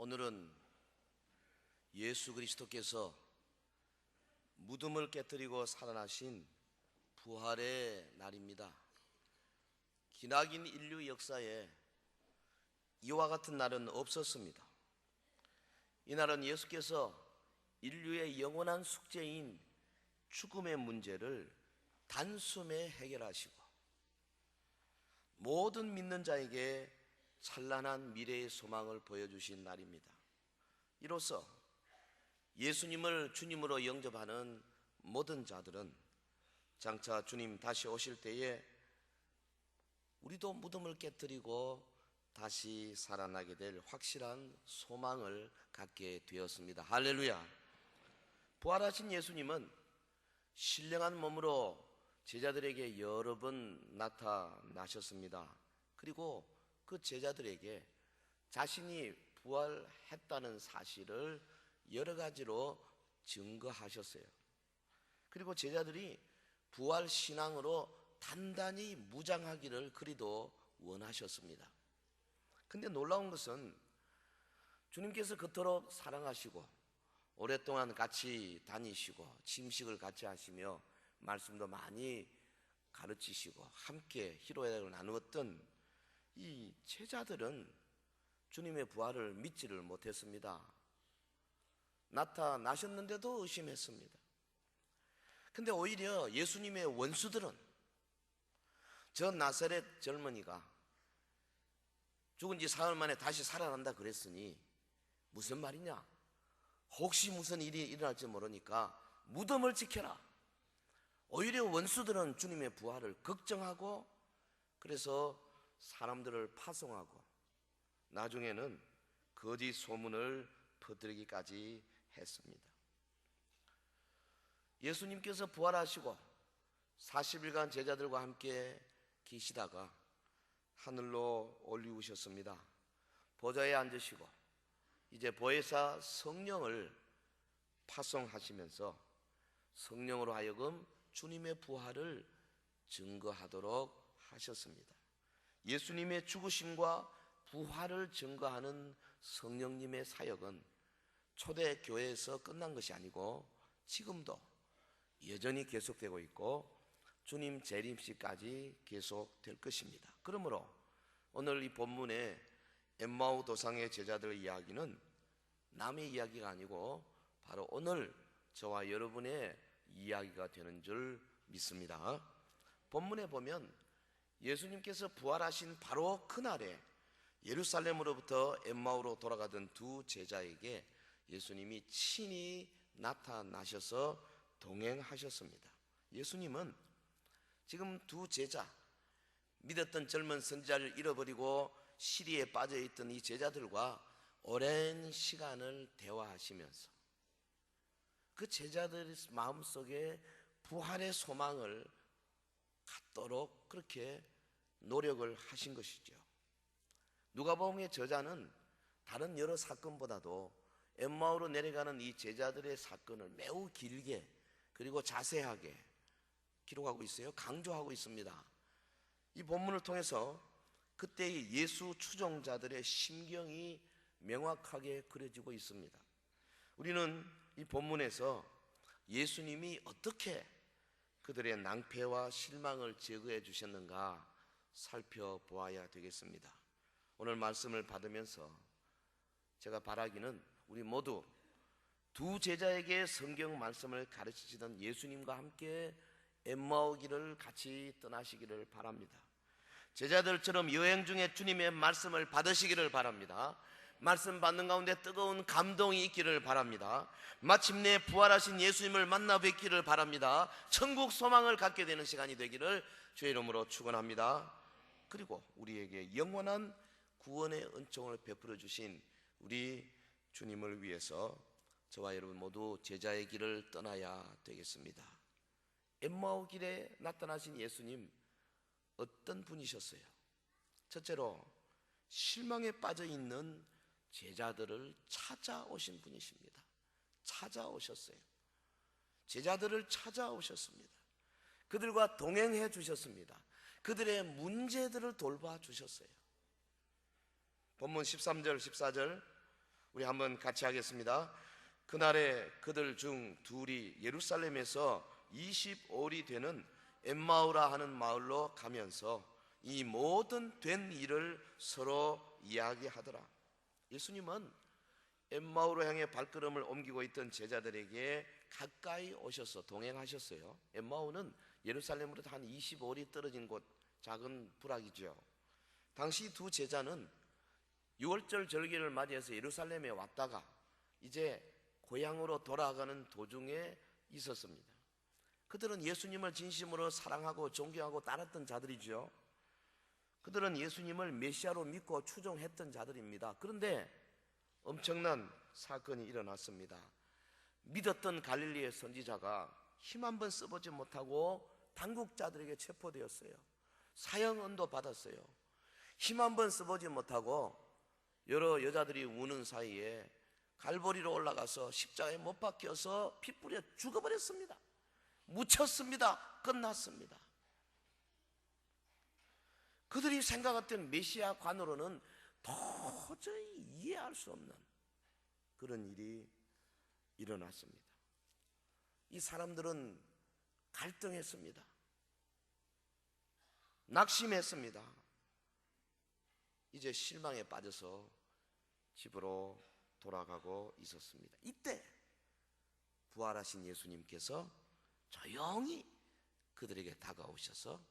오늘은 예수 그리스도께서 무덤을 깨뜨리고 살아나신 부활의 날입니다. 기나긴 인류 역사에 이와 같은 날은 없었습니다. 이날은 예수께서 인류의 영원한 숙제인 죽음의 문제를 단숨에 해결하시고 모든 믿는 자에게 찬란한 미래의 소망을 보여주신 날입니다. 이로써 예수님을 주님으로 영접하는 모든 자들은 장차 주님 다시 오실 때에 우리도 무덤을 깨뜨리고 다시 살아나게 될 확실한 소망을 갖게 되었습니다. 할렐루야. 부활하신 예수님은 신령한 몸으로 제자들에게 여러 번 나타나셨습니다. 그리고 그 제자들에게 자신이 부활했다는 사실을 여러 가지로 증거하셨어요. 그리고 제자들이 부활 신앙으로 단단히 무장하기를 그리도 원하셨습니다. 근데 놀라운 것은 주님께서 그토록 사랑하시고 오랫동안 같이 다니시고 침식을 같이 하시며 말씀도 많이 가르치시고 함께 희로애락을 나누었던 이 제자들은 주님의 부활을 믿지를 못했습니다. 나타나셨는데도 의심했습니다. 근데 오히려 예수님의 원수들은 저 나사렛 젊은이가 죽은 지 사흘 만에 다시 살아난다 그랬으니 무슨 말이냐? 혹시 무슨 일이 일어날지 모르니까 무덤을 지켜라. 오히려 원수들은 주님의 부활을 걱정하고 그래서 사람들을 파송하고 나중에는 거짓 소문을 퍼뜨리기까지 했습니다. 예수님께서 부활하시고 40일간 제자들과 함께 계시다가 하늘로 올리우셨습니다. 보좌에 앉으시고 이제 보혜사 성령을 파송하시면서 성령으로 하여금 주님의 부활을 증거하도록 하셨습니다. 예수님의 죽으심과 부활을 증거하는 성령님의 사역은 초대 교회에서 끝난 것이 아니고 지금도 여전히 계속되고 있고 주님 재림시까지 계속될 것입니다. 그러므로 오늘 이 본문의 엠마오 도상의 제자들의 이야기는 남의 이야기가 아니고 바로 오늘 저와 여러분의 이야기가 되는 줄 믿습니다. 본문에 보면 예수님께서 부활하신 바로 그날에 예루살렘으로부터 엠마오로 돌아가던 두 제자에게 예수님이 친히 나타나셔서 동행하셨습니다. 예수님은 지금 두 제자, 믿었던 젊은 선지자를 잃어버리고 시리에 빠져있던 이 제자들과 오랜 시간을 대화하시면서 그 제자들의 마음속에 부활의 소망을 갖도록 그렇게 노력을 하신 것이죠. 누가복음의 저자는 다른 여러 사건보다도 엠마오로 내려가는 이 제자들의 사건을 매우 길게 그리고 자세하게 기록하고 있어요. 강조하고 있습니다. 이 본문을 통해서 그때의 예수 추종자들의 심경이 명확하게 그려지고 있습니다. 우리는 이 본문에서 예수님이 어떻게 그들의 낭패와 실망을 제거해 주셨는가 살펴보아야 되겠습니다. 오늘 말씀을 받으면서 제가 바라기는 우리 모두 두 제자에게 성경 말씀을 가르치시던 예수님과 함께 엠마오 길을 같이 떠나시기를 바랍니다. 제자들처럼 여행 중에 주님의 말씀을 받으시기를 바랍니다. 말씀 받는 가운데 뜨거운 감동이 있기를 바랍니다. 마침내 부활하신 예수님을 만나 뵙기를 바랍니다. 천국 소망을 갖게 되는 시간이 되기를 주의 이름으로 축원합니다. 그리고 우리에게 영원한 구원의 은총을 베풀어 주신 우리 주님을 위해서 저와 여러분 모두 제자의 길을 떠나야 되겠습니다. 엠마오 길에 나타나신 예수님 어떤 분이셨어요? 첫째로 실망에 빠져 있는 제자들을 찾아오신 분이십니다. 찾아오셨어요. 제자들을 찾아오셨습니다. 그들과 동행해 주셨습니다. 그들의 문제들을 돌봐 주셨어요. 본문 13절 14절 우리 한번 같이 하겠습니다. 그날에 그들 중 둘이 예루살렘에서 20올이 되는 엠마오라 하는 마을로 가면서 이 모든 된 일을 서로 이야기하더라. 예수님은 엠마오로 향해 발걸음을 옮기고 있던 제자들에게 가까이 오셔서 동행하셨어요. 엠마오는 예루살렘으로부터 한 25올이 떨어진 곳, 작은 부락이죠. 당시 두 제자는 6월절 절기를 맞이해서 예루살렘에 왔다가 이제 고향으로 돌아가는 도중에 있었습니다. 그들은 예수님을 진심으로 사랑하고 존경하고 따랐던 자들이죠. 그들은 예수님을 메시아로 믿고 추종했던 자들입니다. 그런데 엄청난 사건이 일어났습니다. 믿었던 갈릴리의 선지자가 힘 한번 써보지 못하고 당국자들에게 체포되었어요. 사형언도 받았어요. 힘 한번 써보지 못하고 여러 여자들이 우는 사이에 갈보리로 올라가서 십자가에 못 박혀서 피 뿌려 죽어버렸습니다. 묻혔습니다. 끝났습니다. 그들이 생각했던 메시아 관으로는 도저히 이해할 수 없는 그런 일이 일어났습니다. 이 사람들은 갈등했습니다. 낙심했습니다. 이제 실망에 빠져서 집으로 돌아가고 있었습니다. 이때 부활하신 예수님께서 조용히 그들에게 다가오셔서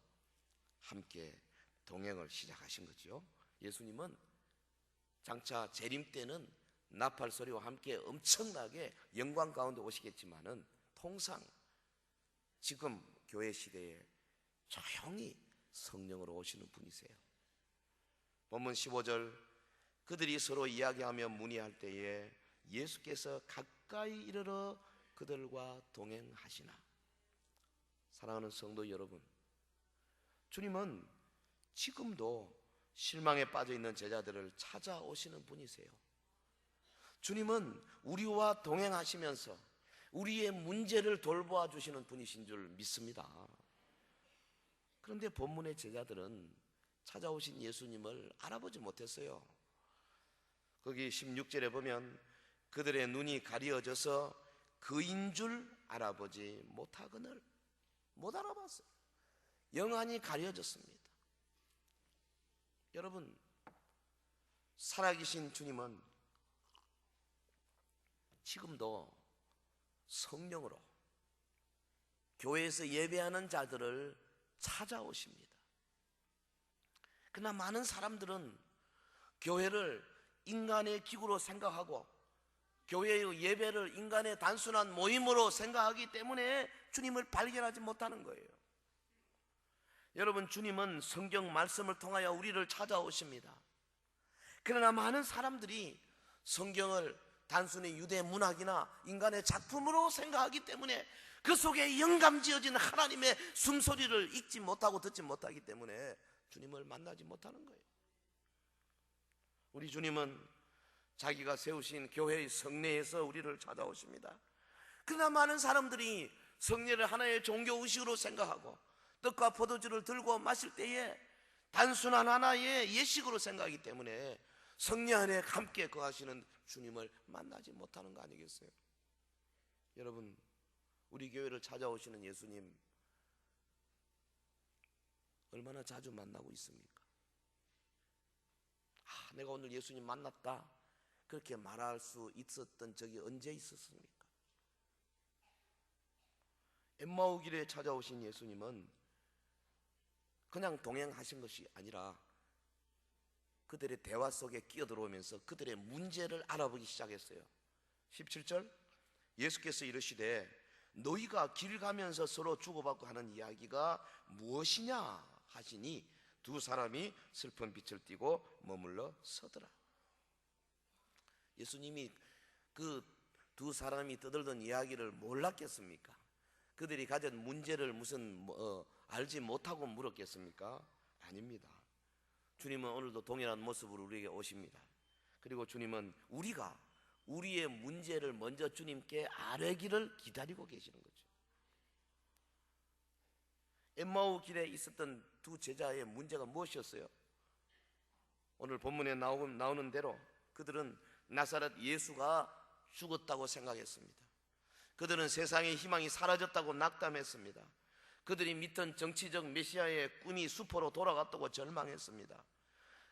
함께 동행을 시작하신 거죠. 예수님은 장차 재림 때는 나팔 소리와 함께 엄청나게 영광 가운데 오시겠지만은 통상 지금 교회 시대에 조용히 성령으로 오시는 분이세요. 본문 15절, 그들이 서로 이야기하며 문의할 때에 예수께서 가까이 이르러 그들과 동행하시나. 사랑하는 성도 여러분, 주님은 지금도 실망에 빠져 있는 제자들을 찾아오시는 분이세요. 주님은 우리와 동행하시면서 우리의 문제를 돌보아 주시는 분이신 줄 믿습니다. 그런데 본문의 제자들은 찾아오신 예수님을 알아보지 못했어요. 거기 16절에 보면 그들의 눈이 가려져서 그인 줄 알아보지 못하거늘. 못 알아봤어요. 영안이 가려졌습니다. 여러분, 살아계신 주님은 지금도 성령으로 교회에서 예배하는 자들을 찾아오십니다. 그러나 많은 사람들은 교회를 인간의 기구로 생각하고 교회의 예배를 인간의 단순한 모임으로 생각하기 때문에 주님을 발견하지 못하는 거예요. 여러분, 주님은 성경 말씀을 통하여 우리를 찾아오십니다. 그러나 많은 사람들이 성경을 단순히 유대 문학이나 인간의 작품으로 생각하기 때문에 그 속에 영감지어진 하나님의 숨소리를 읽지 못하고 듣지 못하기 때문에 주님을 만나지 못하는 거예요. 우리 주님은 자기가 세우신 교회의 성례에서 우리를 찾아오십니다. 그러나 많은 사람들이 성례를 하나의 종교의식으로 생각하고 떡과 포도주를 들고 마실 때에 단순한 하나의 예식으로 생각하기 때문에 성례 안에 함께 거하시는 주님을 만나지 못하는 거 아니겠어요? 여러분, 우리 교회를 찾아오시는 예수님 얼마나 자주 만나고 있습니까? 내가 오늘 예수님 만났다, 그렇게 말할 수 있었던 적이 언제 있었습니까? 엠마오 길에 찾아오신 예수님은 그냥 동행하신 것이 아니라 그들의 대화 속에 끼어들어오면서 그들의 문제를 알아보기 시작했어요. 17절, 예수께서 이르시되 너희가 길 가면서 서로 주고받고 하는 이야기가 무엇이냐 하시니 두 사람이 슬픈 빛을 띠고 머물러 서더라. 예수님이 그 두 사람이 떠들던 이야기를 몰랐겠습니까? 그들이 가진 문제를 무슨 알지 못하고 물었겠습니까? 아닙니다. 주님은 오늘도 동일한 모습으로 우리에게 오십니다. 그리고 주님은 우리가 우리의 문제를 먼저 주님께 아뢰기를 기다리고 계시는 거죠. 엠마오 길에 있었던 두 제자의 문제가 무엇이었어요? 오늘 본문에 나오는 대로 그들은 나사렛 예수가 죽었다고 생각했습니다. 그들은 세상의 희망이 사라졌다고 낙담했습니다. 그들이 믿던 정치적 메시아의 꿈이 수포로 돌아갔다고 절망했습니다.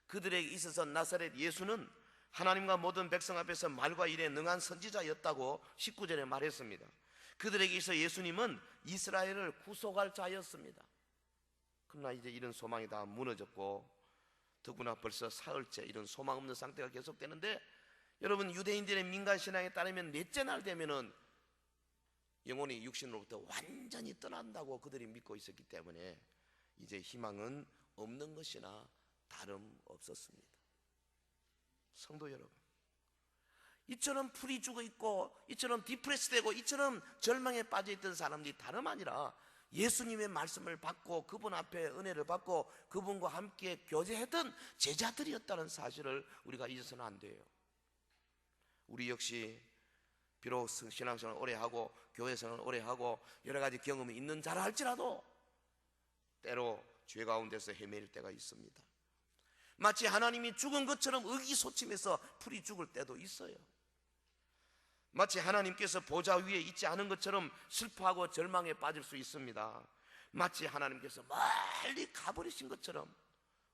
그들에게 있어서 나사렛 예수는 하나님과 모든 백성 앞에서 말과 일에 능한 선지자였다고 19절에 말했습니다. 그들에게 있어 예수님은 이스라엘을 구속할 자였습니다. 그러나 이제 이런 소망이 다 무너졌고, 더구나 벌써 사흘째 이런 소망 없는 상태가 계속되는데, 여러분, 유대인들의 민간신앙에 따르면 넷째 날 되면은 영혼이 육신으로부터 완전히 떠난다고 그들이 믿고 있었기 때문에 이제 희망은 없는 것이나 다름없었습니다. 성도 여러분, 이처럼 풀이 죽어 있고, 이처럼 디프레스 되고, 이처럼 절망에 빠져 있던 사람들이 다름 아니라 예수님의 말씀을 받고 그분 앞에 은혜를 받고 그분과 함께 교제했던 제자들이었다는 사실을 우리가 잊어서는 안 돼요. 우리 역시 비록 신앙생활을 오래 하고 교회 생활을 오래 하고 여러 가지 경험이 있는 자라 할지라도 때로 죄 가운데서 헤매일 때가 있습니다. 마치 하나님이 죽은 것처럼 의기소침해서 풀이 죽을 때도 있어요. 마치 하나님께서 보좌 위에 있지 않은 것처럼 슬퍼하고 절망에 빠질 수 있습니다. 마치 하나님께서 멀리 가버리신 것처럼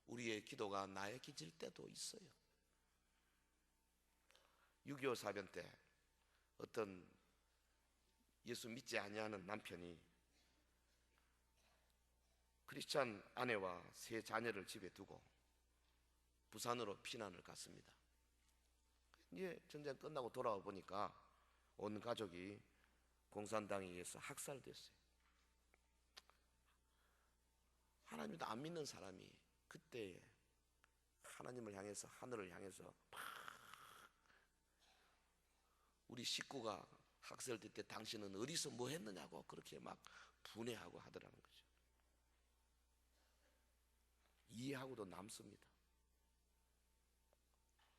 우리의 기도가 나약해질 때도 있어요. 6.25 사변 때 어떤 예수 믿지 아니하는 남편이 크리스찬 아내와 세 자녀를 집에 두고 부산으로 피난을 갔습니다. 이제 전쟁 끝나고 돌아와 보니까 온 가족이 공산당에 의해서 학살됐어요. 하나님도 안 믿는 사람이 그때 하나님을 향해서, 하늘을 향해서 막 우리 식구가 학살될 때 당신은 어디서 뭐 했느냐고 그렇게 막 분해하고 하더라는 거죠. 이해하고도 남습니다.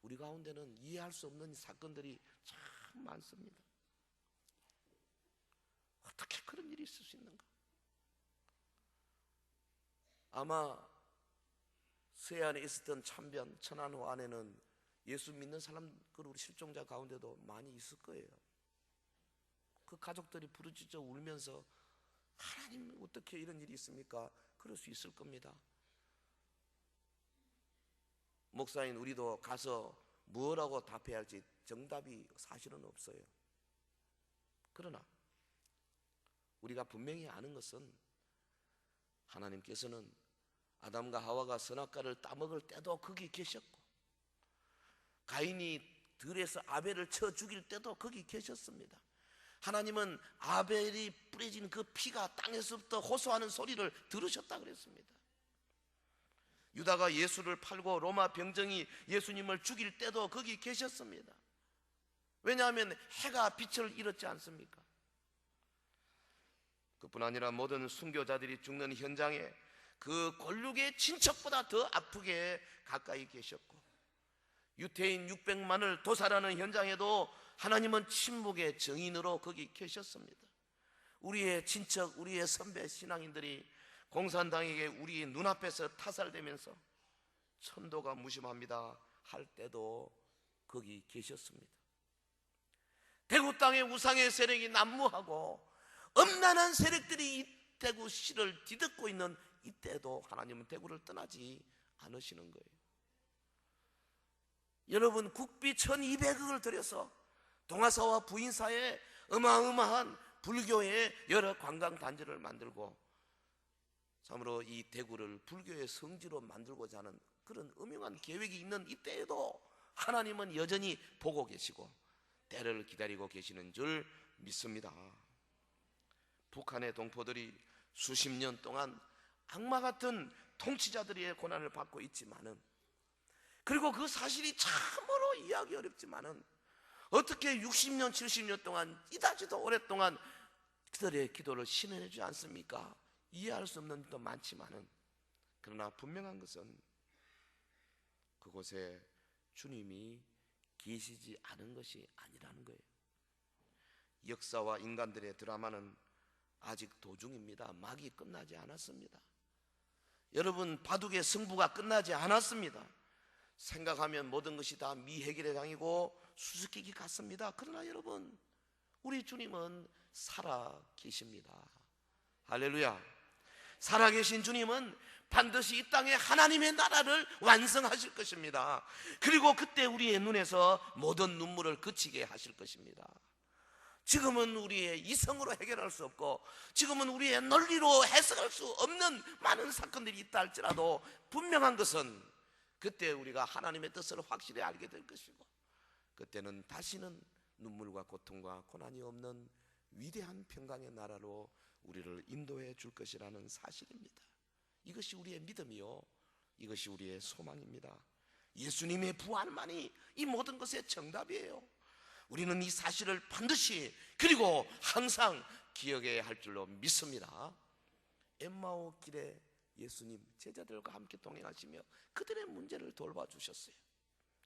우리 가운데는 이해할 수 없는 사건들이 참 많습니다. 어떻게 그런 일이 있을 수 있는가? 아마 서해안에 있었던 참변, 천안호 안에는 예수 믿는 사람, 우리 실종자 가운데도 많이 있을 거예요. 그 가족들이 부르짖어 울면서 하나님 어떻게 이런 일이 있습니까? 그럴 수 있을 겁니다. 목사인 우리도 가서 뭐라고 답해야 할지 정답이 사실은 없어요. 그러나 우리가 분명히 아는 것은 하나님께서는 아담과 하와가 선악과를 따먹을 때도 거기 계셨고, 가인이 들에서 아벨을 쳐 죽일 때도 거기 계셨습니다. 하나님은 아벨이 뿌려진 그 피가 땅에서부터 호소하는 소리를 들으셨다 그랬습니다. 유다가 예수를 팔고 로마 병정이 예수님을 죽일 때도 거기 계셨습니다. 왜냐하면 해가 빛을 잃었지 않습니까? 그뿐 아니라 모든 순교자들이 죽는 현장에 그 골육의 친척보다 더 아프게 가까이 계셨고, 유태인 600만을 도살하는 현장에도 하나님은 침묵의 증인으로 거기 계셨습니다. 우리의 친척, 우리의 선배 신앙인들이 공산당에게 우리 눈앞에서 타살되면서 천도가 무심합니다 할 때도 거기 계셨습니다. 대구 땅의 우상의 세력이 난무하고 엄난한 세력들이 이 대구시를 뒤덮고 있는 이때도 하나님은 대구를 떠나지 않으시는 거예요. 여러분, 국비 1200억을 들여서 동아사와 부인사에 어마어마한 불교의 여러 관광단지를 만들고 참으로 이 대구를 불교의 성지로 만들고자 하는 그런 음흉한 계획이 있는 이때에도 하나님은 여전히 보고 계시고 때를 기다리고 계시는 줄 믿습니다. 북한의 동포들이 수십 년 동안 악마 같은 통치자들의 고난을 받고 있지만은, 그리고 그 사실이 참으로 이해하기 어렵지만은 어떻게 60년, 70년 동안 이다지도 오랫동안 그들의 기도를 신원해 주지 않습니까? 이해할 수 없는 일도 많지만은, 그러나 분명한 것은 그곳에 주님이 계시지 않은 것이 아니라는 거예요. 역사와 인간들의 드라마는 아직 도중입니다. 막이 끝나지 않았습니다. 여러분, 바둑의 승부가 끝나지 않았습니다. 생각하면 모든 것이 다 미해결의 당이고 수수께끼 같습니다. 그러나 여러분, 우리 주님은 살아 계십니다. 할렐루야. 살아계신 주님은 반드시 이 땅에 하나님의 나라를 완성하실 것입니다. 그리고 그때 우리의 눈에서 모든 눈물을 그치게 하실 것입니다. 지금은 우리의 이성으로 해결할 수 없고, 지금은 우리의 논리로 해석할 수 없는 많은 사건들이 있다 할지라도 분명한 것은 그때 우리가 하나님의 뜻을 확실히 알게 될 것이고, 그때는 다시는 눈물과 고통과 고난이 없는 위대한 평강의 나라로 우리를 인도해 줄 것이라는 사실입니다. 이것이 우리의 믿음이요, 이것이 우리의 소망입니다. 예수님의 부활만이 이 모든 것의 정답이에요. 우리는 이 사실을 반드시, 그리고 항상 기억해야 할 줄로 믿습니다. 엠마오 길에 예수님 제자들과 함께 동행하시며 그들의 문제를 돌봐주셨어요.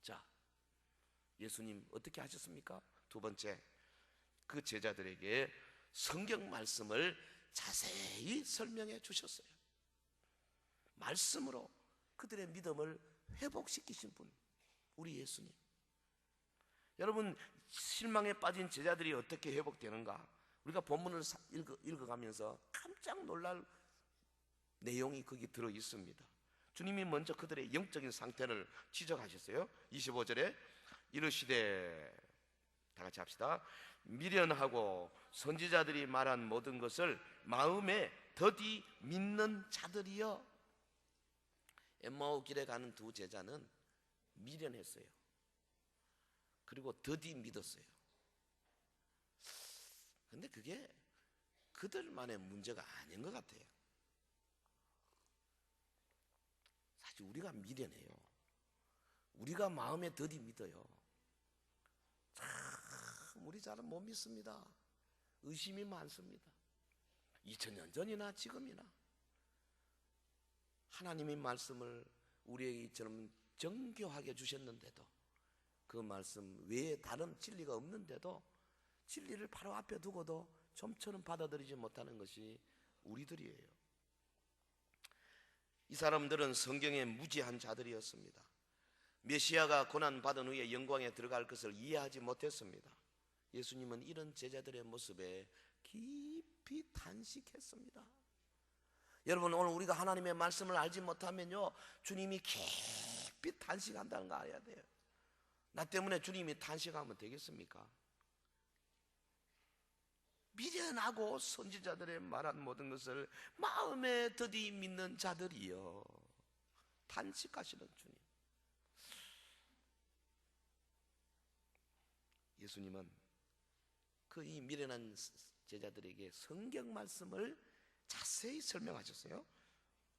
자, 예수님 어떻게 하셨습니까? 두 번째, 그 제자들에게 성경 말씀을 자세히 설명해 주셨어요. 말씀으로 그들의 믿음을 회복시키신 분, 우리 예수님. 여러분, 실망에 빠진 제자들이 어떻게 회복되는가? 우리가 본문을 읽어가면서 깜짝 놀랄 내용이 거기 들어 있습니다. 주님이 먼저 그들의 영적인 상태를 지적하셨어요. 25절에 이르시되, 다 같이 합시다. 미련하고 선지자들이 말한 모든 것을 마음에 더디 믿는 자들이여. 엠마오 길에 가는 두 제자는 미련했어요. 그리고 더디 믿었어요. 근데 그게 그들만의 문제가 아닌 것 같아요. 사실 우리가 미련해요. 우리가 마음에 더디 믿어요. 참 우리 잘은 못 믿습니다. 의심이 많습니다. 2000년 전이나 지금이나 하나님의 말씀을 우리에게 이처럼 정교하게 주셨는데도, 그 말씀 외에 다른 진리가 없는데도 진리를 바로 앞에 두고도 좀처럼 받아들이지 못하는 것이 우리들이에요. 이 사람들은 성경에 무지한 자들이었습니다. 메시아가 고난받은 후에 영광에 들어갈 것을 이해하지 못했습니다. 예수님은 이런 제자들의 모습에 깊이 탄식했습니다. 여러분, 오늘 우리가 하나님의 말씀을 알지 못하면요, 주님이 깊이 탄식한다는 거 알아야 돼요. 나 때문에 주님이 탄식하면 되겠습니까? 미련하고 선지자들의 말한 모든 것을 마음에 더디 믿는 자들이요, 탄식하시는 주님. 예수님은 그 이 미련한 제자들에게 성경 말씀을 자세히 설명하셨어요.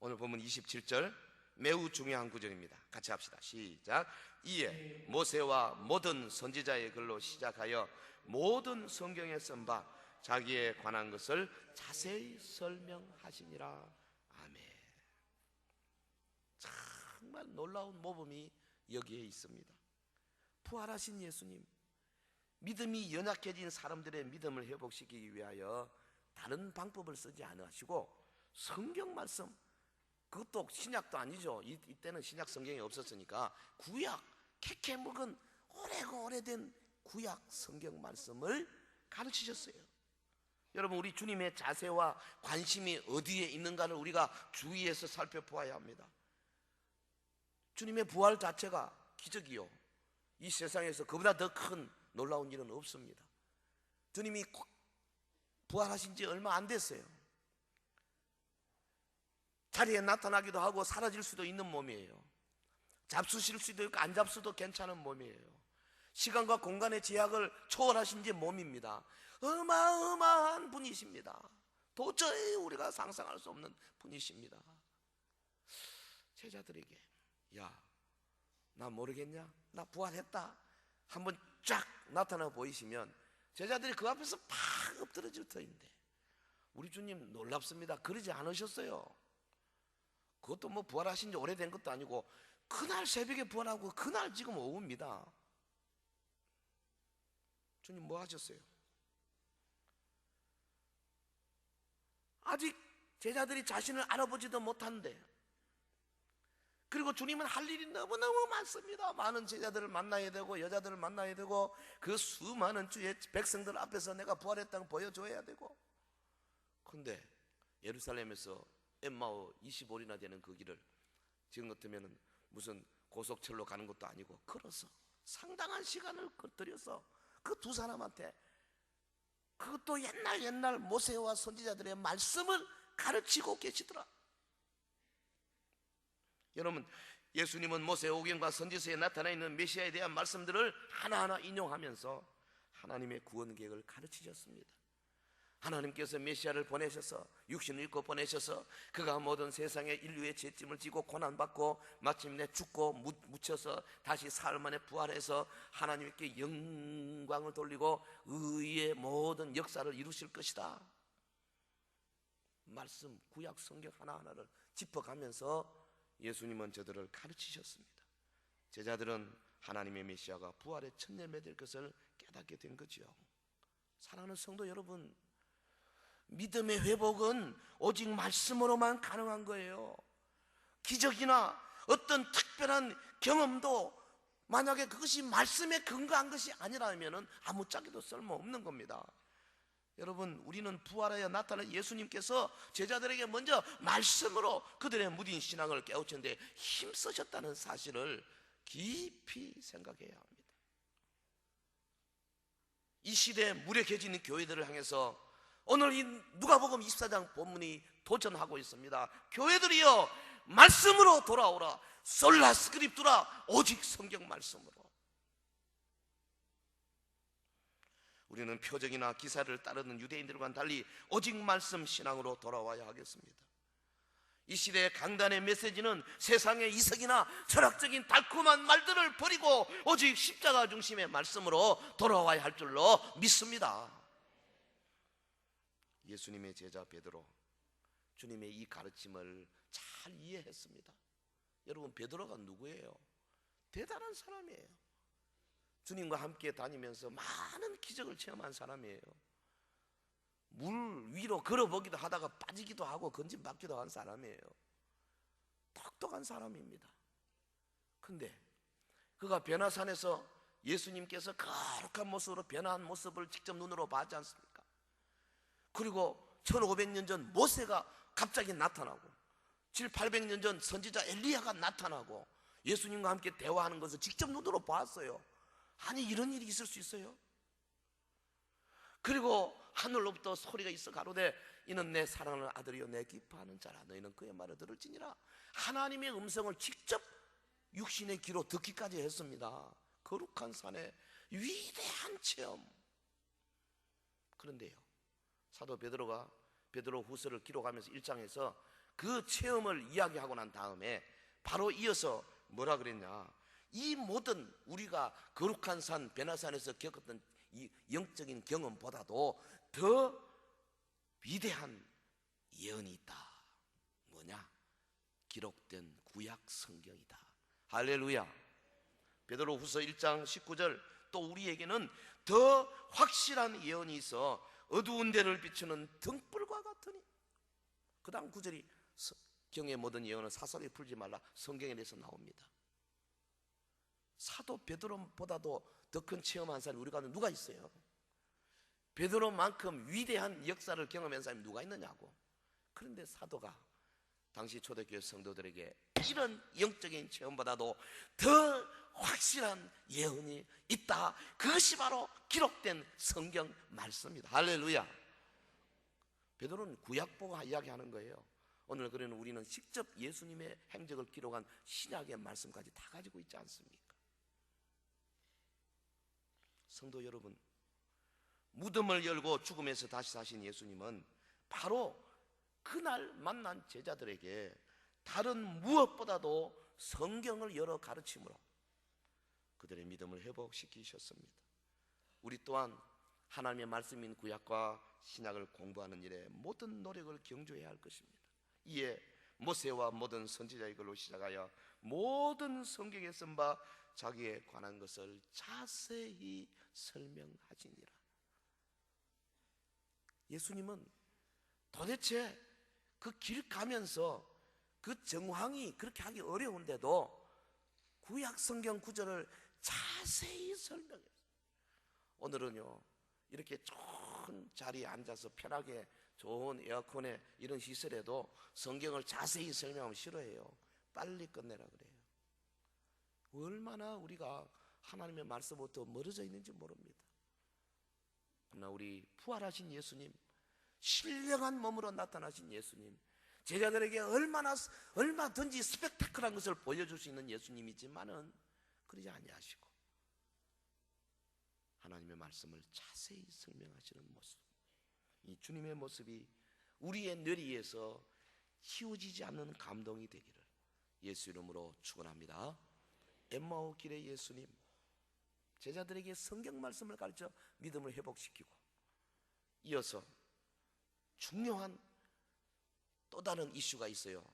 오늘 보면 27절 매우 중요한 구절입니다. 같이 합시다. 시작. 이에 모세와 모든 선지자의 글로 시작하여 모든 성경에 쓴 바 자기에 관한 것을 자세히 설명하시니라. 아멘. 정말 놀라운 모범이 여기에 있습니다. 부활하신 예수님, 믿음이 연약해진 사람들의 믿음을 회복시키기 위하여 다른 방법을 쓰지 않으시고 성경 말씀, 그것도 신약도 아니죠. 이때는 신약 성경이 없었으니까 구약, 캐캐 묵은 오래고 오래된 구약 성경 말씀을 가르치셨어요. 여러분, 우리 주님의 자세와 관심이 어디에 있는가를 우리가 주의해서 살펴보아야 합니다. 주님의 부활 자체가 기적이요, 이 세상에서 그보다 더 큰 놀라운 일은 없습니다. 주님이 부활하신 지 얼마 안 됐어요. 자리에 나타나기도 하고 사라질 수도 있는 몸이에요. 잡수실 수도 있고 안 잡수도 괜찮은 몸이에요. 시간과 공간의 제약을 초월하신 지 몸입니다. 어마어마한 분이십니다. 도저히 우리가 상상할 수 없는 분이십니다. 제자들에게, 야, 나 모르겠냐? 나 부활했다. 한번 쫙 나타나 보이시면 제자들이 그 앞에서 팍 엎드러질 터인데, 우리 주님 놀랍습니다. 그러지 않으셨어요. 그것도 뭐 부활하신 지 오래된 것도 아니고 그날 새벽에 부활하고 그날 지금 오후입니다. 주님 뭐 하셨어요? 아직 제자들이 자신을 알아보지도 못한데 그리고 주님은 할 일이 너무너무 많습니다. 많은 제자들을 만나야 되고 여자들을 만나야 되고 그 수많은 주의 백성들 앞에서 내가 부활했다는 걸 보여줘야 되고. 그런데 예루살렘에서 엠마오 25리나 되는 그 길을 지금 같으면 무슨 고속철로 가는 것도 아니고 걸어서 상당한 시간을 들여서 그 두 사람한테, 그것도 옛날 모세와 선지자들의 말씀을 가르치고 계시더라. 여러분, 예수님은 모세 오경과 선지서에 나타나 있는 메시아에 대한 말씀들을 하나하나 인용하면서 하나님의 구원 계획을 가르치셨습니다. 하나님께서 메시아를 보내셔서 육신을 입고 보내셔서 그가 모든 세상의 인류의 죄짐을 지고 고난받고 마침내 죽고 묻혀서 다시 사흘 만에 부활해서 하나님께 영광을 돌리고 의의 모든 역사를 이루실 것이다. 말씀, 구약 성경 하나하나를 짚어가면서 예수님은 저들을 가르치셨습니다. 제자들은 하나님의 메시아가 부활의 첫 열매 될 것을 깨닫게 된 거죠. 사랑하는 성도 여러분, 믿음의 회복은 오직 말씀으로만 가능한 거예요. 기적이나 어떤 특별한 경험도 만약에 그것이 말씀에 근거한 것이 아니라면 아무짝에도 쓸모없는 겁니다. 여러분, 우리는 부활하여 나타난 예수님께서 제자들에게 먼저 말씀으로 그들의 무딘 신앙을 깨우치는데 힘쓰셨다는 사실을 깊이 생각해야 합니다. 이 시대에 무력해지는 교회들을 향해서 오늘 이 누가복음 24장 본문이 도전하고 있습니다. 교회들이여 말씀으로 돌아오라. 솔라 스크립투라. 오직 성경 말씀으로. 우리는 표적이나 기사를 따르는 유대인들과는 달리 오직 말씀 신앙으로 돌아와야 하겠습니다. 이 시대의 강단의 메시지는 세상의 이석이나 철학적인 달콤한 말들을 버리고 오직 십자가 중심의 말씀으로 돌아와야 할 줄로 믿습니다. 예수님의 제자 베드로, 주님의 이 가르침을 잘 이해했습니다. 여러분, 베드로가 누구예요? 대단한 사람이에요. 주님과 함께 다니면서 많은 기적을 체험한 사람이에요. 물 위로 걸어보기도 하다가 빠지기도 하고 건진받기도 한 사람이에요. 똑똑한 사람입니다. 근데 그가 변화산에서 예수님께서 거룩한 모습으로 변화한 모습을 직접 눈으로 봤지 않습니까? 그리고 1500년 전 모세가 갑자기 나타나고 700~800년 전 선지자 엘리야가 나타나고 예수님과 함께 대화하는 것을 직접 눈으로 봤어요. 아니, 이런 일이 있을 수 있어요? 그리고 하늘로부터 소리가 있어 가로되 이는 내 사랑하는 아들이요 내 기뻐하는 자라. 너희는 그의 말을 들을지니라. 하나님의 음성을 직접 육신의 귀로 듣기까지 했습니다. 거룩한 산의 위대한 체험. 그런데요, 사도 베드로가 베드로 후서를 기록하면서 1장에서 그 체험을 이야기하고 난 다음에 바로 이어서 뭐라 그랬냐, 이 모든 우리가 거룩한 산 베나산에서 겪었던 이 영적인 경험보다도 더 위대한 예언이 있다. 뭐냐? 기록된 구약 성경이다. 할렐루야. 베드로 후서 1장 19절, 또 우리에게는 더 확실한 예언이 있어 어두운 데를 비추는 등불과 같으니. 그 다음 9절이 경의 모든 예언은 사설에 풀지 말라. 성경에 대해서 나옵니다. 사도 베드로보다도 더 큰 체험한 사람이 우리 가운데 누가 있어요? 베드로만큼 위대한 역사를 경험한 사람이 누가 있느냐고. 그런데 사도가 당시 초대교회 성도들에게 이런 영적인 체험보다도 더 확실한 예언이 있다. 그것이 바로 기록된 성경 말씀입니다. 할렐루야. 베드로는 구약 보고 이야기하는 거예요. 오늘 그러는 우리는 직접 예수님의 행적을 기록한 신약의 말씀까지 다 가지고 있지 않습니까? 성도 여러분, 무덤을 열고 죽음에서 다시 사신 예수님은 바로 그날 만난 제자들에게 다른 무엇보다도 성경을 열어 가르침으로 그들의 믿음을 회복시키셨습니다. 우리 또한 하나님의 말씀인 구약과 신약을 공부하는 일에 모든 노력을 경주해야 할 것입니다. 이에 모세와 모든 선지자의 글로 시작하여 모든 성경에 쓴 바 자기에 관한 것을 자세히 설명하시니라. 예수님은 도대체 그 길 가면서 그 정황이 그렇게 하기 어려운데도 구약 성경 구절을 자세히 설명했어요. 오늘은요, 이렇게 좋은 자리에 앉아서 편하게 좋은 에어컨에 이런 시설에도 성경을 자세히 설명하면 싫어해요. 빨리 끝내라 그래요. 얼마나 우리가 하나님의 말씀부터 멀어져 있는지 모릅니다. 그러나 우리 부활하신 예수님, 신령한 몸으로 나타나신 예수님, 제자들에게 얼마든지 스펙타클한 것을 보여줄 수 있는 예수님이지만은 그러지 아니하시고 하나님의 말씀을 자세히 설명하시는 모습, 이 주님의 모습이 우리의 뇌리에서 치워지지 않는 감동이 되기를 예수 이름으로 축원합니다. 엠마오 길의 예수님, 제자들에게 성경 말씀을 가르쳐 믿음을 회복시키고, 이어서 중요한 또 다른 이슈가 있어요.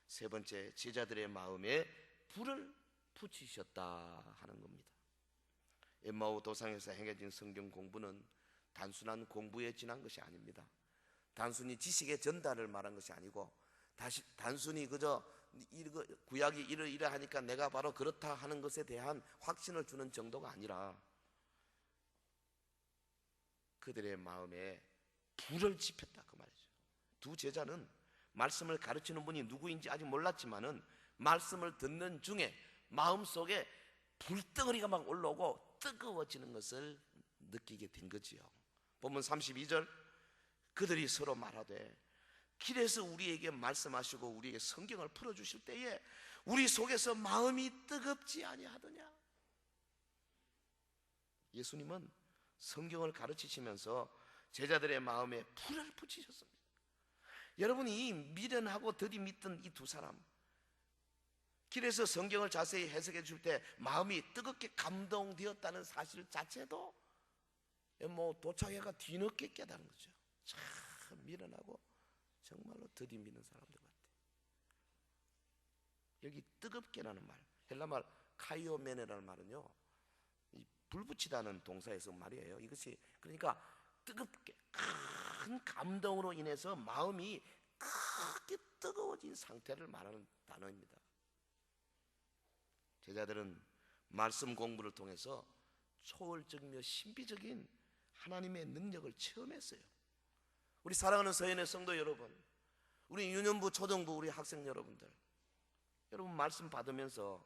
세 번째, 제자들의 마음에 불을 붙이셨다 하는 겁니다. 엠마오 도상에서 행해진 성경 공부는 단순한 공부에 지난 것이 아닙니다. 단순히 지식의 전달을 말한 것이 아니고, 단순히 그저 구약이 이러하니까 내가 바로 그렇다 하는 것에 대한 확신을 주는 정도가 아니라 그들의 마음에 불을 지폈다 그 말이죠. 두 제자는 말씀을 가르치는 분이 누구인지 아직 몰랐지만은 말씀을 듣는 중에 마음속에 불덩어리가 막 올라오고 뜨거워지는 것을 느끼게 된 거지요. 본문 32절, 그들이 서로 말하되 길에서 우리에게 말씀하시고 우리에게 성경을 풀어주실 때에 우리 속에서 마음이 뜨겁지 아니하더냐. 예수님은 성경을 가르치시면서 제자들의 마음에 불을 붙이셨습니다. 여러분이 미련하고 더디 믿던 이 두 사람, 길에서 성경을 자세히 해석해 줄 때 마음이 뜨겁게 감동되었다는 사실 자체도 도착해가 뒤늦게 깨달은 거죠. 참 미련하고 정말로 더디 믿는 사람들 같아요. 여기 뜨겁게라는 말, 헬라말 카이오메네라는 말은요, 이 불붙이다는 동사에서 말이에요. 이것이 그러니까 뜨겁게 큰 감동으로 인해서 마음이 크게 뜨거워진 상태를 말하는 단어입니다. 제자들은 말씀 공부를 통해서 초월적이며 신비적인 하나님의 능력을 체험했어요. 우리 사랑하는 서연의 성도 여러분, 우리 유년부, 초등부 우리 학생 여러분들, 여러분 말씀 받으면서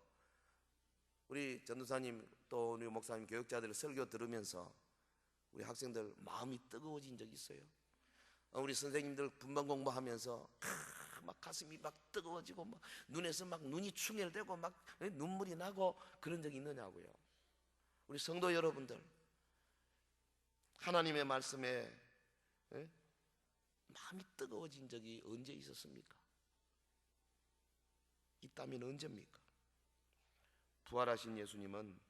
우리 전도사님 또 우리 목사님 교육자들 설교 들으면서 우리 학생들 마음이 뜨거워진 적 있어요? 우리 선생님들 분반 공부하면서 막 가슴이 막 뜨거워지고 막 눈에서 막 눈이 충혈되고 막 눈물이 나고 그런 적이 있느냐고요. 우리 성도 여러분들, 하나님의 말씀에 마음이 뜨거워진 적이 언제 있었습니까? 있다면 언제입니까? 부활하신 예수님은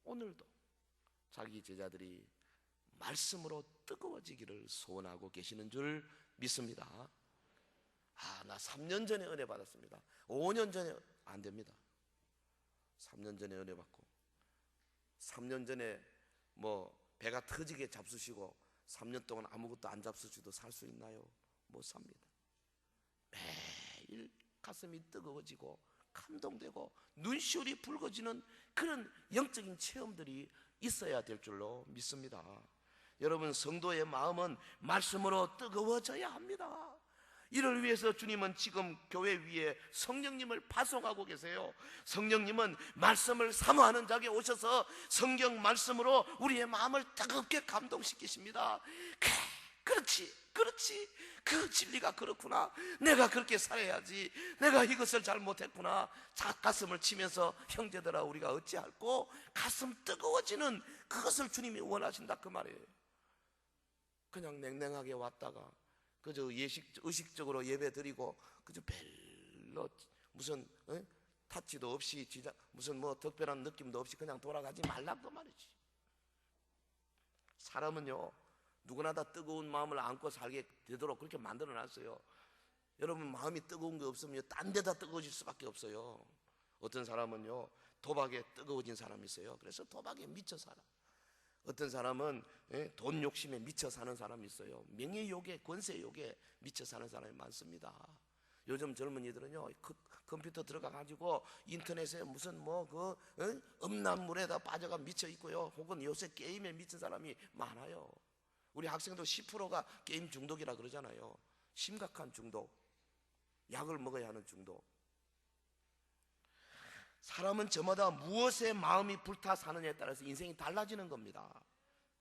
오늘도 자기 제자들이 말씀으로 뜨거워지기를 소원하고 계시는 줄 믿습니다. 나 3년 전에 은혜 받았습니다. 5년 전에 안 됩니다. 3년 전에 은혜 받고 3년 전에 배가 터지게 잡수시고 3년 동안 아무것도 안 잡수시도 살 수 있나요? 못 삽니다. 매일 가슴이 뜨거워지고 감동되고 눈시울이 붉어지는 그런 영적인 체험들이 있어야 될 줄로 믿습니다. 여러분, 성도의 마음은 말씀으로 뜨거워져야 합니다. 이를 위해서 주님은 지금 교회 위에 성령님을 파송하고 계세요. 성령님은 말씀을 사모하는 자에게 오셔서 성경 말씀으로 우리의 마음을 뜨겁게 감동시키십니다. 그렇지 그 진리가 그렇구나, 내가 그렇게 살아야지, 내가 이것을 잘못했구나, 가슴을 치면서 형제들아 우리가 어찌할꼬 가슴 뜨거워지는 그것을 주님이 원하신다 그 말이에요. 그냥 냉랭하게 왔다가 그저 의식적으로 예배 드리고 그저 별로 무슨 타치도 없이 무슨 특별한 느낌도 없이 그냥 돌아가지 말라 그 말이지. 사람은요 누구나 다 뜨거운 마음을 안고 살게 되도록 그렇게 만들어 놨어요. 여러분, 마음이 뜨거운 게 없으면 딴 데다 뜨거워질 수밖에 없어요. 어떤 사람은요 도박에 뜨거워진 사람이 있어요. 그래서 도박에 미쳐 살아. 어떤 사람은 돈 욕심에 미쳐 사는 사람이 있어요. 명예욕에, 권세욕에 미쳐 사는 사람이 많습니다. 요즘 젊은이들은요, 컴퓨터 들어가가지고 인터넷에 무슨 음란물에다 빠져가 미쳐 있고요, 혹은 요새 게임에 미친 사람이 많아요. 우리 학생도 10%가 게임 중독이라 그러잖아요. 심각한 중독, 약을 먹어야 하는 중독. 사람은 저마다 무엇에 마음이 불타 사느냐에 따라서 인생이 달라지는 겁니다.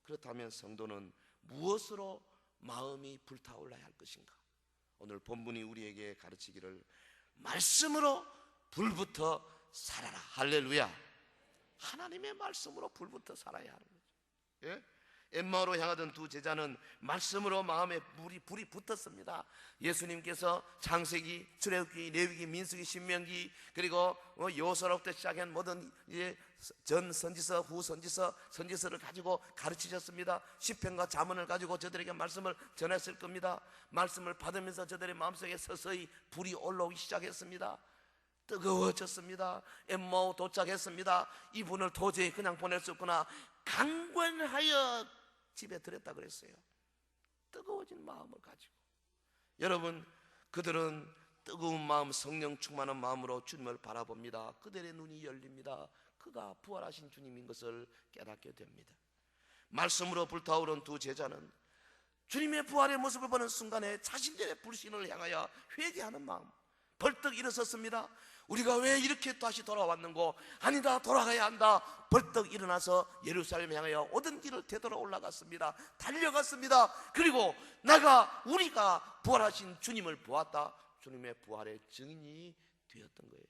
그렇다면 성도는 무엇으로 마음이 불타올라야 할 것인가? 오늘 본문이 우리에게 가르치기를 말씀으로 불부터 살아라. 할렐루야. 하나님의 말씀으로 불부터 살아야 하는 거죠. 예? 엠마오로 향하던 두 제자는 말씀으로 마음에 불이 붙었습니다. 예수님께서 창세기, 출애굽기, 레위기, 민수기, 신명기, 그리고 요서로부터 시작한 모든 전 선지서, 후 선지서, 선지서를 가지고 가르치셨습니다. 시편과 잠언을 가지고 저들에게 말씀을 전했을 겁니다. 말씀을 받으면서 저들의 마음속에 서서히 불이 올라오기 시작했습니다. 뜨거워졌습니다. 엠마오 도착했습니다. 이분을 도저히 그냥 보낼 수 없구나. 강권하여 집에 들였다 그랬어요. 뜨거워진 마음을 가지고. 여러분, 그들은 뜨거운 마음, 성령 충만한 마음으로 주님을 바라봅니다. 그들의 눈이 열립니다. 그가 부활하신 주님인 것을 깨닫게 됩니다. 말씀으로 불타오른 두 제자는 주님의 부활의 모습을 보는 순간에 자신들의 불신을 향하여 회개하는 마음, 벌떡 일어섰습니다. 우리가 왜 이렇게 다시 돌아왔는고? 아니다, 돌아가야 한다. 벌떡 일어나서 예루살렘 향하여 오던 길을 되돌아 올라갔습니다. 달려갔습니다. 그리고 우리가 부활하신 주님을 보았다. 주님의 부활의 증인이 되었던 거예요.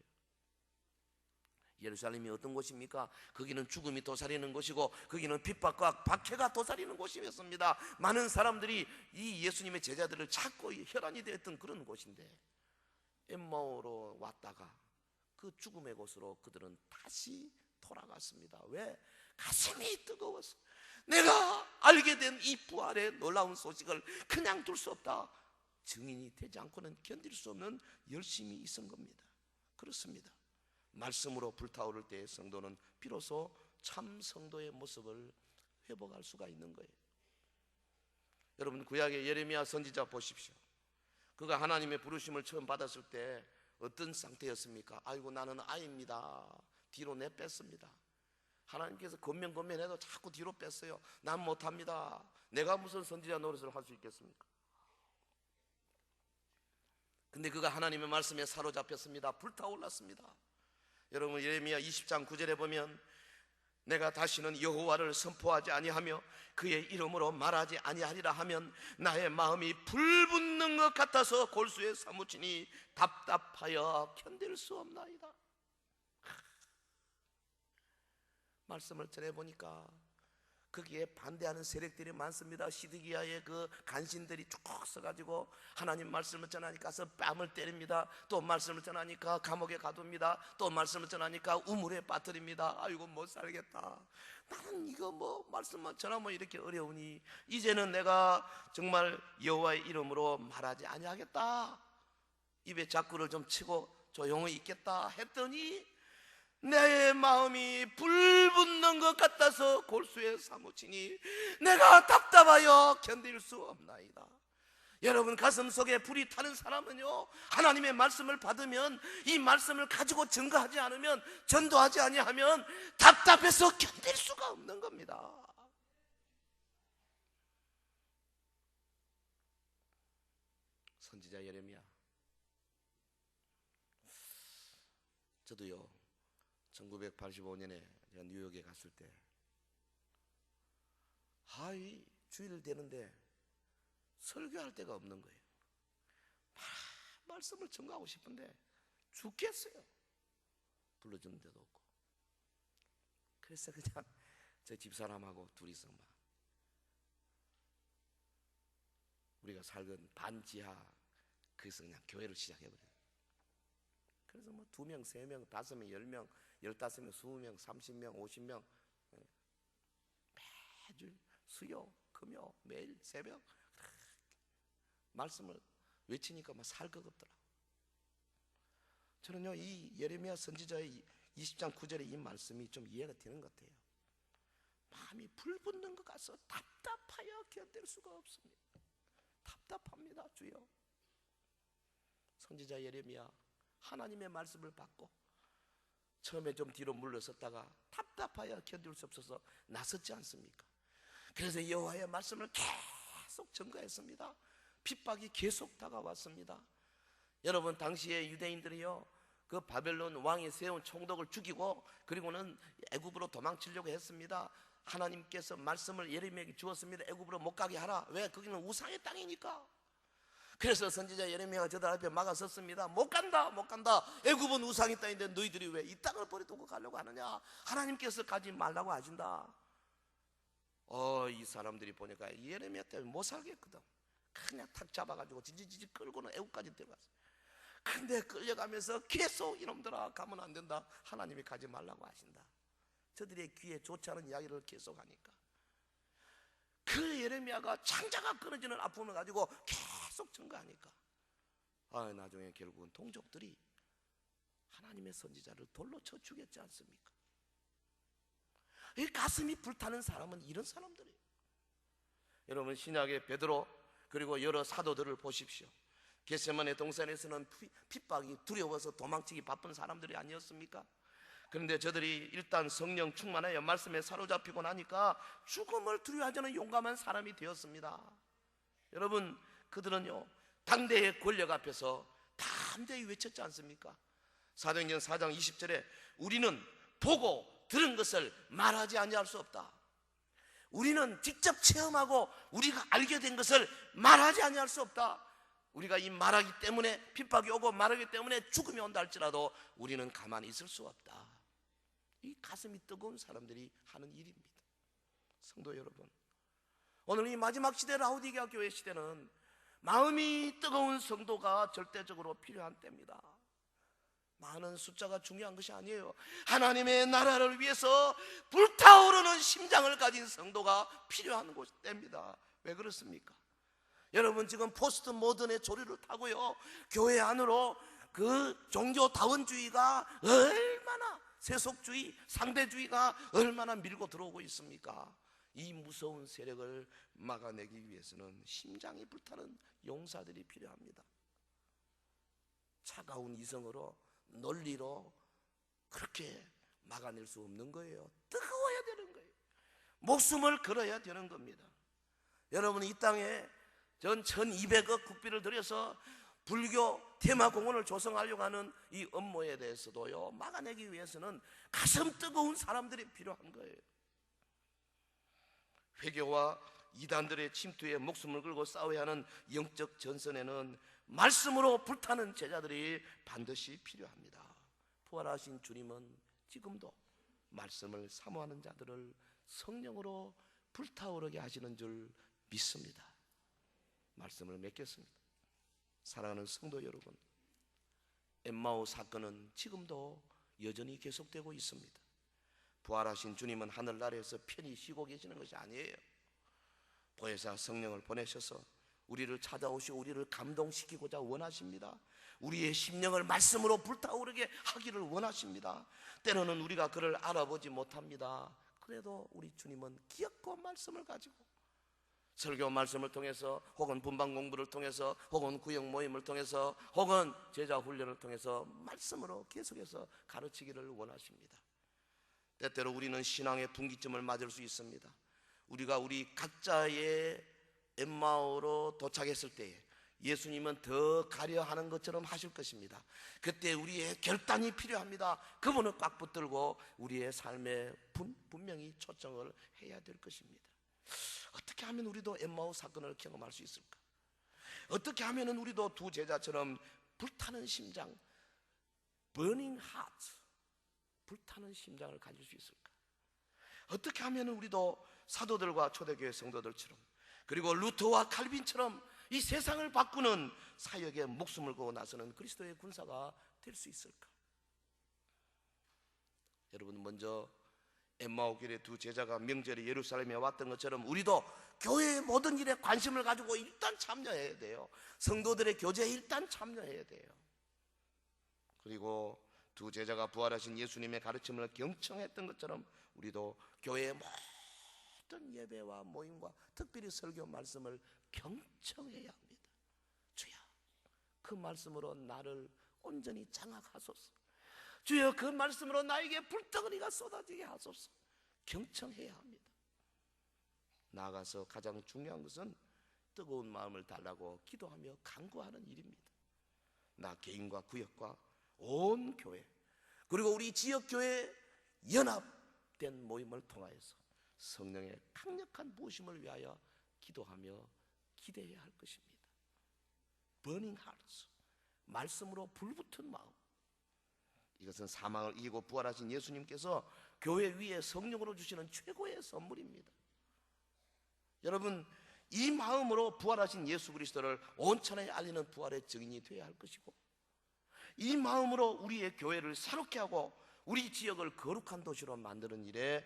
예루살렘이 어떤 곳입니까? 거기는 죽음이 도사리는 곳이고, 거기는 핍박과 박해가 도사리는 곳이었습니다. 많은 사람들이 이 예수님의 제자들을 찾고 혈안이 되었던 그런 곳인데, 엠마오로 왔다가 그 죽음의 곳으로 그들은 다시 돌아갔습니다. 왜? 가슴이 뜨거워서 내가 알게 된 이 부활의 놀라운 소식을 그냥 둘 수 없다. 증인이 되지 않고는 견딜 수 없는 열심이 있은 겁니다. 그렇습니다. 말씀으로 불타오를 때의 성도는 비로소 참 성도의 모습을 회복할 수가 있는 거예요. 여러분, 구약의 예레미야 선지자 보십시오. 그가 하나님의 부르심을 처음 받았을 때 어떤 상태였습니까? 아이고, 나는 아이입니다. 뒤로 내뺐습니다. 하나님께서 권면해도 자꾸 뒤로 뺐어요. 난 못합니다. 내가 무슨 선지자 노릇을 할 수 있겠습니까? 근데 그가 하나님의 말씀에 사로잡혔습니다. 불타올랐습니다. 여러분, 예레미야 20장 9절에 보면 내가 다시는 여호와를 선포하지 아니하며 그의 이름으로 말하지 아니하리라 하면 나의 마음이 불붙는 것 같아서 골수에 사무치니 답답하여 견딜 수 없나이다. 말씀을 전해보니까 거기에 반대하는 세력들이 많습니다. 시드기야의 그 간신들이 쭉 서가지고 하나님 말씀을 전하니까 뺨을 때립니다. 또 말씀을 전하니까 감옥에 가둡니다. 또 말씀을 전하니까 우물에 빠뜨립니다. 아이고, 못 살겠다. 나는 이거 말씀만 전하면 이렇게 어려우니 이제는 내가 정말 여호와의 이름으로 말하지 아니하겠다. 입에 자꾸를 좀 치고 조용히 있겠다 했더니 내 마음이 불붙는 것 같아서 골수에 사무치니 내가 답답하여 견딜 수 없나이다. 여러분, 가슴 속에 불이 타는 사람은요, 하나님의 말씀을 받으면 이 말씀을 가지고 증거하지 않으면, 전도하지 아니하면 답답해서 견딜 수가 없는 겁니다. 선지자 예레미야, 저도요 1985년에 제가 뉴욕에 갔을 때 주일 되는데 설교할 데가 없는 거예요. 말씀을 전가하고 싶은데 죽겠어요. 불러주는 데도 없고. 그래서 그냥 저 집사람하고 둘이서 우리가 살던 반지하 거기서 그냥 교회를 시작해버려요. 그래서 2명, 3명, 5명, 10명, 15명, 20명, 30명, 50명 매주 수요, 금요, 매일 새벽 말씀을 외치니까 살 것 없더라. 저는요, 이 예레미야 선지자의 20장 9절의 이 말씀이 좀 이해가 되는 것 같아요. 마음이 불붙는 것 같아서 답답하여 견딜 수가 없습니다. 답답합니다, 주여. 선지자 예레미야 하나님의 말씀을 받고 처음에 좀 뒤로 물러섰다가 답답하여 견딜 수 없어서 나섰지 않습니까? 그래서 여호와의 말씀을 계속 전가했습니다. 핍박이 계속 다가왔습니다. 여러분, 당시에 유대인들이요, 그 바벨론 왕이 세운 총독을 죽이고 그리고는 애굽으로 도망치려고 했습니다. 하나님께서 말씀을 예레미야에게 주었습니다. 애굽으로 못 가게 하라. 왜? 거기는 우상의 땅이니까. 그래서 선지자 예레미야가 저들 앞에 막아섰습니다. 못 간다, 못 간다. 애굽은 우상의 땅인데 너희들이 왜 이 땅을 버리고 가려고 하느냐? 하나님께서 가지 말라고 하신다. 이 사람들이 보니까 예레미야 때문에 못 살겠거든. 그냥 탁 잡아가지고 지지지지 끌고는 애국까지 들어갔어요. 근데 끌려가면서 계속 이놈들아 가면 안 된다. 하나님이 가지 말라고 하신다. 저들의 귀에 좋지 않은 이야기를 계속하니까 그 예레미야가 창자가 끊어지는 아픔을 가지고 계속 증거하니까 나중에 결국은 동족들이 하나님의 선지자를 돌로 쳐 죽였지 않습니까? 이 가슴이 불타는 사람은 이런 사람들이에요. 여러분, 신약의 베드로 그리고 여러 사도들을 보십시오. 겟세마네 동산에서는 핍박이 두려워서 도망치기 바쁜 사람들이 아니었습니까? 그런데 저들이 일단 성령 충만하여 말씀에 사로잡히고 나니까 죽음을 두려워하지 않는 용감한 사람이 되었습니다. 여러분, 그들은요 당대의 권력 앞에서 담대히 외쳤지 않습니까? 사도행전 4장 20절에 우리는 보고 들은 것을 말하지 아니할 수 없다. 우리는 직접 체험하고 우리가 알게 된 것을 말하지 아니할 수 없다. 우리가 이 말하기 때문에 핍박이 오고 말하기 때문에 죽음이 온다 할지라도 우리는 가만히 있을 수 없다. 이 가슴이 뜨거운 사람들이 하는 일입니다. 성도 여러분, 오늘 이 마지막 시대 라오디게아 교회 시대는 마음이 뜨거운 성도가 절대적으로 필요한 때입니다. 많은 숫자가 중요한 것이 아니에요. 하나님의 나라를 위해서 불타오르는 심장을 가진 성도가 필요한 때입니다. 왜 그렇습니까? 여러분, 지금 포스트 모던의 조류를 타고요 교회 안으로 그 종교다원주의가 얼마나, 세속주의, 상대주의가 얼마나 밀고 들어오고 있습니까? 이 무서운 세력을 막아내기 위해서는 심장이 불타는 용사들이 필요합니다. 차가운 이성으로, 논리로 그렇게 막아낼 수 없는 거예요. 뜨거워야 되는 거예요. 목숨을 걸어야 되는 겁니다. 여러분, 이 땅에 전 1200억 국비를 들여서 불교 테마공원을 조성하려고 하는 이 업무에 대해서도요 막아내기 위해서는 가슴 뜨거운 사람들이 필요한 거예요. 회교와 이단들의 침투에 목숨을 걸고 싸워야 하는 영적 전선에는 말씀으로 불타는 제자들이 반드시 필요합니다. 부활하신 주님은 지금도 말씀을 사모하는 자들을 성령으로 불타오르게 하시는 줄 믿습니다. 말씀을 맺겠습니다. 사랑하는 성도 여러분, 엠마오 사건은 지금도 여전히 계속되고 있습니다. 부활하신 주님은 하늘나라에서 편히 쉬고 계시는 것이 아니에요. 보혜사 성령을 보내셔서 우리를 찾아오시고 우리를 감동시키고자 원하십니다. 우리의 심령을 말씀으로 불타오르게 하기를 원하십니다. 때로는 우리가 그를 알아보지 못합니다. 그래도 우리 주님은 기억과 말씀을 가지고 설교 말씀을 통해서 혹은 분방 공부를 통해서 혹은 구역 모임을 통해서 혹은 제자 훈련을 통해서 말씀으로 계속해서 가르치기를 원하십니다. 때때로 우리는 신앙의 분기점을 맞을 수 있습니다. 우리가 우리 각자의 엠마오로 도착했을 때에 예수님은 더 가려 하는 것처럼 하실 것입니다. 그때 우리의 결단이 필요합니다. 그분을 꽉 붙들고 우리의 삶에 분명히 초청을 해야 될 것입니다. 어떻게 하면 우리도 엠마오 사건을 경험할 수 있을까? 어떻게 하면 우리도 두 제자처럼 불타는 심장, burning heart, 불타는 심장을 가질 수 있을까? 어떻게 하면 우리도 사도들과 초대교회 성도들처럼 그리고 루터와 칼빈처럼 이 세상을 바꾸는 사역에 목숨을 걸고 나서는 그리스도의 군사가 될 수 있을까? 여러분, 먼저 엠마오길의 두 제자가 명절에 예루살렘에 왔던 것처럼 우리도 교회의 모든 일에 관심을 가지고 일단 참여해야 돼요. 성도들의 교제에 일단 참여해야 돼요. 그리고 두 제자가 부활하신 예수님의 가르침을 경청했던 것처럼 우리도 교회의 모든 예배와 모임과 특별히 설교 말씀을 경청해야 합니다. 주야, 그 말씀으로 나를 온전히 장악하소서. 주여, 그 말씀으로 나에게 불덩어리가 쏟아지게 하소서. 경청해야 합니다. 나아가서 가장 중요한 것은 뜨거운 마음을 달라고 기도하며 간구하는 일입니다. 나 개인과 구역과 온 교회, 그리고 우리 지역교회 연합된 모임을 통하여서 성령의 강력한 부으심을 위하여 기도하며 기대해야 할 것입니다. Burning hearts, 말씀으로 불붙은 마음. 이것은 사망을 이기고 부활하신 예수님께서 교회 위에 성령으로 주시는 최고의 선물입니다. 여러분, 이 마음으로 부활하신 예수 그리스도를 온천에 알리는 부활의 증인이 되어야 할 것이고, 이 마음으로 우리의 교회를 새롭게 하고 우리 지역을 거룩한 도시로 만드는 일에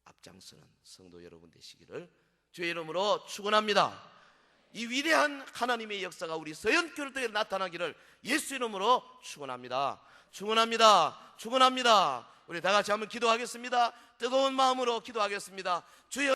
앞장서는 성도 여러분 되시기를 주의 이름으로 축원합니다. 이 위대한 하나님의 역사가 우리 서현교회에 나타나기를 예수 이름으로 축원합니다. 축원합니다. 축원합니다. 우리 다 같이 한번 기도하겠습니다. 뜨거운 마음으로 기도하겠습니다. 주여.